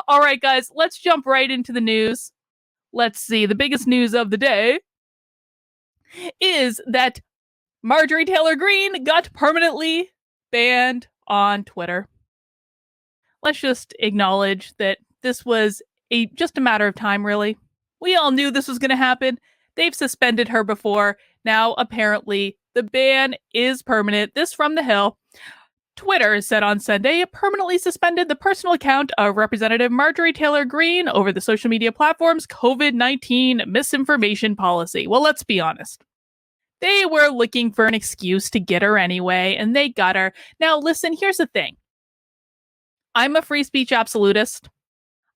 All right, guys, let's jump right into the news. Let's see. The biggest news of the day is that Marjorie Taylor Greene got permanently banned on Twitter. Let's just acknowledge that this was just a matter of time, really. We all knew this was going to happen. They've suspended her before. Now, apparently, the ban is permanent. This from The Hill. Twitter said on Sunday it permanently suspended the personal account of Representative Marjorie Taylor Greene over the social media platform's COVID-19 misinformation policy. Well, let's be honest. They were looking for an excuse to get her anyway, and they got her. Now, listen, here's the thing. I'm a free speech absolutist.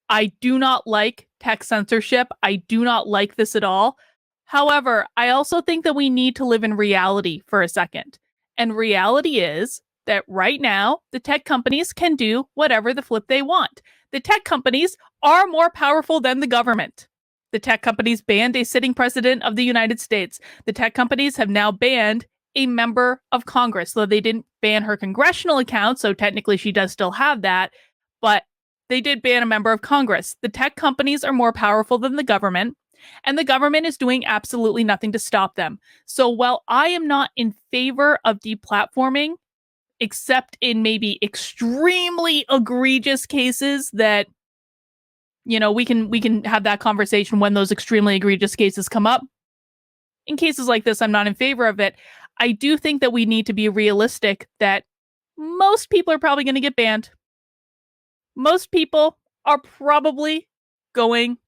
I do not like tech censorship. I do not like this at all. However, I also think that we need to live in reality for a second. And reality is that right now, the tech companies can do whatever the flip they want. The tech companies are more powerful than the government. The tech companies banned a sitting president of the United States. The tech companies have now banned a member of Congress, though they didn't ban her congressional account, so technically she does still have that, but they did ban a member of Congress. The tech companies are more powerful than the government, and the government is doing absolutely nothing to stop them. So while I am not in favor of deplatforming, except in maybe extremely egregious cases that, you know, we can have that conversation when those extremely egregious cases come up. In cases like this, I'm not in favor of it. I do think that we need to be realistic that most people are probably going to get banned. Most people are probably going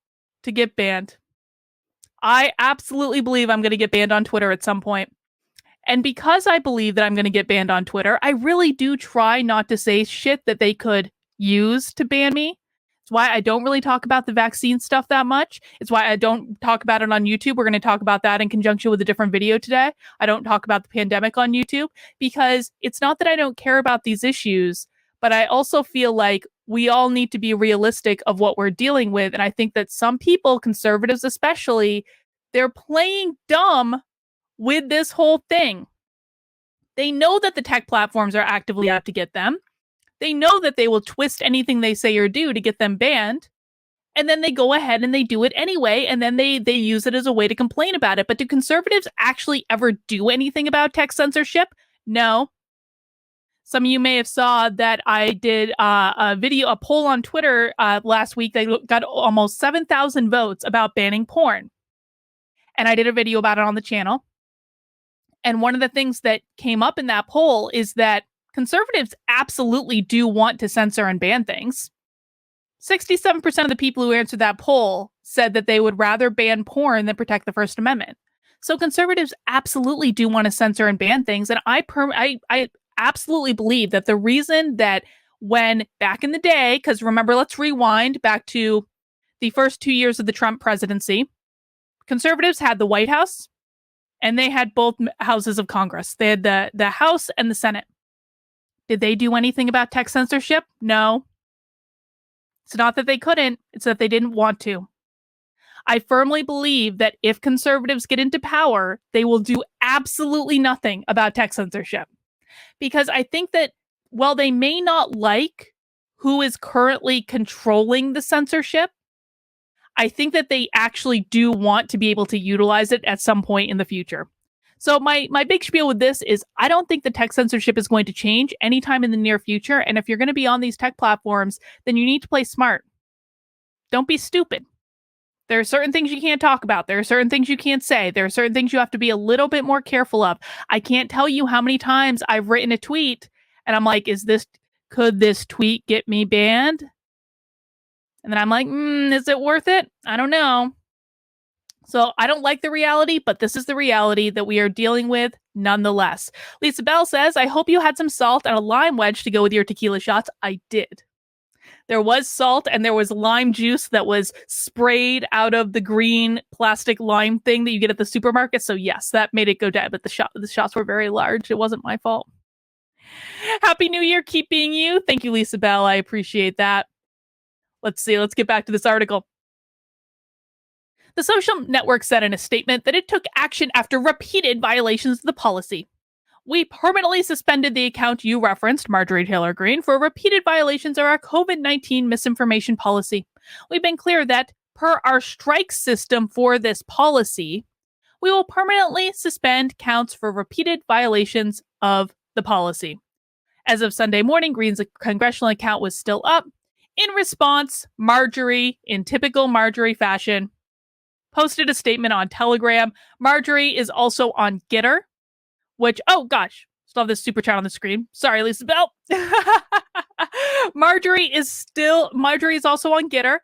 to get banned. I absolutely believe I'm going to get banned on Twitter at some point. And because I believe that I'm going to get banned on Twitter, I really do try not to say shit that they could use to ban me. It's why I don't really talk about the vaccine stuff that much. It's why I don't talk about it on YouTube. We're going to talk about that in conjunction with a different video today. I don't talk about the pandemic on YouTube because it's not that I don't care about these issues, but I also feel like we all need to be realistic of what we're dealing with. And I think that some people, conservatives especially, they're playing dumb with this whole thing. They know that the tech platforms are actively out to get them. They know that they will twist anything they say or do to get them banned. And then they go ahead and they do it anyway. And then they use it as a way to complain about it. But do conservatives actually ever do anything about tech censorship? No. Some of you may have saw that I did a poll on Twitter last week that got almost 7,000 votes about banning porn. And I did a video about it on the channel. And one of the things that came up in that poll is that conservatives absolutely do want to censor and ban things. 67% of the people who answered that poll said that they would rather ban porn than protect the First Amendment. So conservatives absolutely do want to censor and ban things. And I absolutely believe that the reason that when back in the day, because remember, let's rewind back to the first 2 years of the Trump presidency, conservatives had the White House, and they had both houses of Congress. They had the House and the Senate. Did they do anything about tech censorship? No. It's not that they couldn't. It's that they didn't want to. I firmly believe that if conservatives get into power, they will do absolutely nothing about tech censorship. Because I think that while they may not like who is currently controlling the censorship, I think that they actually do want to be able to utilize it at some point in the future. So my big spiel with this is I don't think the tech censorship is going to change anytime in the near future. And if you're going to be on these tech platforms, then you need to play smart. Don't be stupid. There are certain things you can't talk about. There are certain things you can't say. There are certain things you have to be a little bit more careful of. I can't tell you how many times I've written a tweet and I'm like, could this tweet get me banned? And then I'm like, is it worth it? I don't know. So I don't like the reality, but this is the reality that we are dealing with nonetheless. Lisa Bell says, I hope you had some salt and a lime wedge to go with your tequila shots. I did. There was salt and there was lime juice that was sprayed out of the green plastic lime thing that you get at the supermarket. So yes, that made it go down, but the shots were very large. It wasn't my fault. Happy New Year. Keep being you. Thank you, Lisa Bell. I appreciate that. Let's see. Let's get back to this article. The social network said in a statement that it took action after repeated violations of the policy. We permanently suspended the account you referenced, Marjorie Taylor Greene, for repeated violations of our COVID-19 misinformation policy. We've been clear that, per our strike system for this policy, we will permanently suspend accounts for repeated violations of the policy. As of Sunday morning, Greene's congressional account was still up. In response, Marjorie, in typical Marjorie fashion, posted a statement on Telegram. Marjorie is also on Gettr, which, oh gosh, still have this super chat on the screen. Sorry, Lisa Bell. Marjorie is also on Gettr.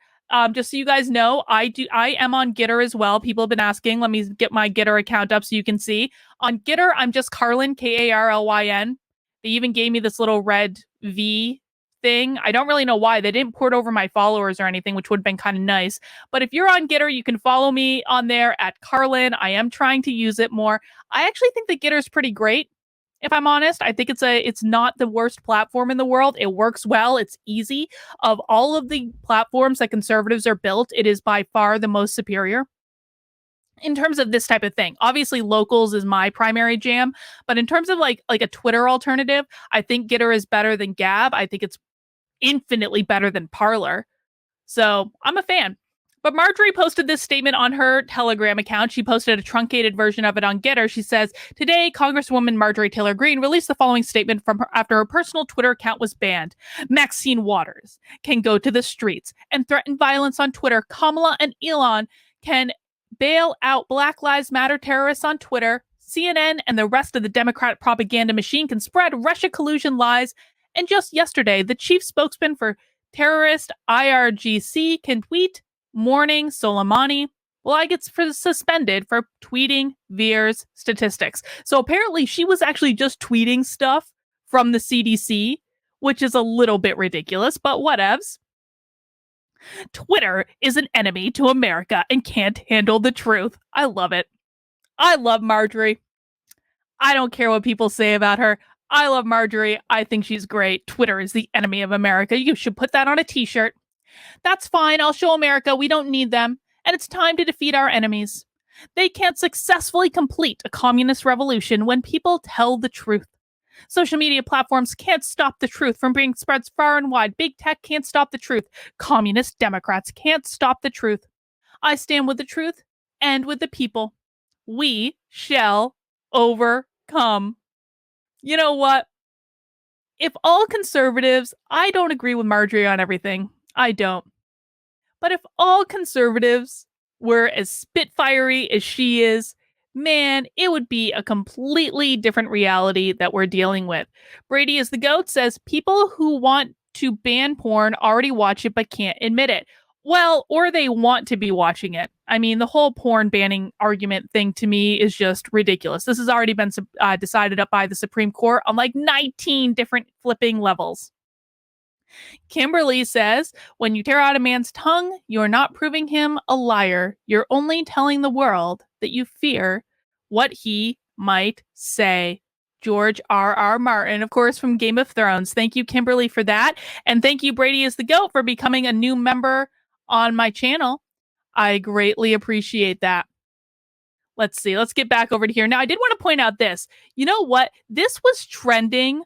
Just so you guys know, I am on Gettr as well. People have been asking. Let me get my Gettr account up so you can see. On Gettr, I'm just Carlyn, Karlyn. They even gave me this little red V thing. I don't really know why. They didn't port over my followers or anything, which would have been kind of nice. But if you're on Gettr, you can follow me on there at Carlyn. I am trying to use it more. I actually think that Gettr is pretty great. If I'm honest, I think it's not the worst platform in the world. It works well. It's easy. Of all of the platforms that conservatives are built, it is by far the most superior in terms of this type of thing. Obviously, locals is my primary jam, but in terms of like a Twitter alternative, I think Gettr is better than Gab. I think it's infinitely better than Parler. So I'm a fan. But Marjorie posted this statement on her Telegram account. She posted a truncated version of it on Gettr. She says, today, Congresswoman Marjorie Taylor Greene released the following statement from her after her personal Twitter account was banned. Maxine Waters can go to the streets and threaten violence on Twitter. Kamala and Elon can bail out Black Lives Matter terrorists on Twitter. CNN and the rest of the Democrat propaganda machine can spread Russia collusion lies. And just yesterday, the chief spokesman for terrorist IRGC can tweet, Morning Soleimani. Well, I get suspended for tweeting Veer's statistics. So apparently she was actually just tweeting stuff from the CDC, which is a little bit ridiculous, but whatevs. Twitter is an enemy to America and can't handle the truth. I love it. I love Marjorie. I don't care what people say about her. I love Marjorie. I think she's great. Twitter is the enemy of America. You should put that on a t-shirt. That's fine. I'll show America we don't need them. And it's time to defeat our enemies. They can't successfully complete a communist revolution when people tell the truth. Social media platforms can't stop the truth from being spread far and wide. Big tech can't stop the truth. Communist Democrats can't stop the truth. I stand with the truth and with the people. We shall overcome. You know what? If all conservatives, I don't agree with Marjorie on everything. I don't. But if all conservatives were as spitfiery as she is, man, it would be a completely different reality that we're dealing with. Brady is the GOAT says people who want to ban porn already watch it but can't admit it. Well, or they want to be watching it. I mean, the whole porn banning argument thing to me is just ridiculous. This has already been decided up by the Supreme Court on like 19 different flipping levels. Kimberly says, when you tear out a man's tongue, you're not proving him a liar. You're only telling the world that you fear what he might say. George R.R. Martin, of course, from Game of Thrones. Thank you, Kimberly, for that. And thank you, Brady is the GOAT, for becoming a new member on my channel. I greatly appreciate that. Let's see. Let's get back over to here. Now, I did want to point out this. You know what? This was trending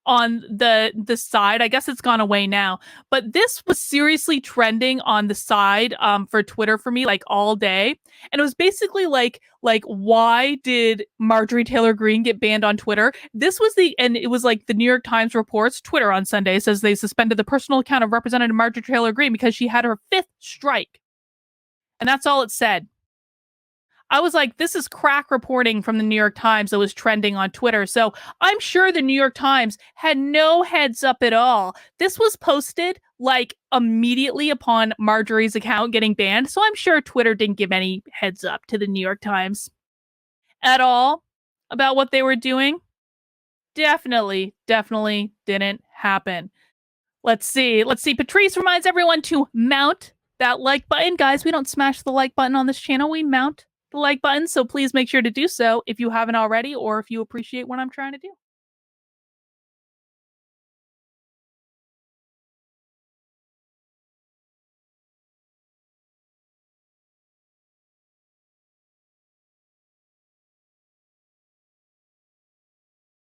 on the side. I guess it's gone away now, but this was seriously trending on the side for Twitter for me like all day. And it was basically like why did Marjorie Taylor Greene get banned on Twitter? And it was like the New York Times reports Twitter on Sunday says they suspended the personal account of Representative Marjorie Taylor Greene because she had her 5th strike. And that's all it said. I was like, this is crack reporting from the New York Times that was trending on Twitter. So I'm sure the New York Times had no heads up at all. This was posted like immediately upon Marjorie's account getting banned. So I'm sure Twitter didn't give any heads up to the New York Times at all about what they were doing. Definitely didn't happen. Let's see. Patrice reminds everyone to mount that like button. Guys, we don't smash the like button on this channel. We mount the like button, so please make sure to do so if you haven't already or if you appreciate what I'm trying to do.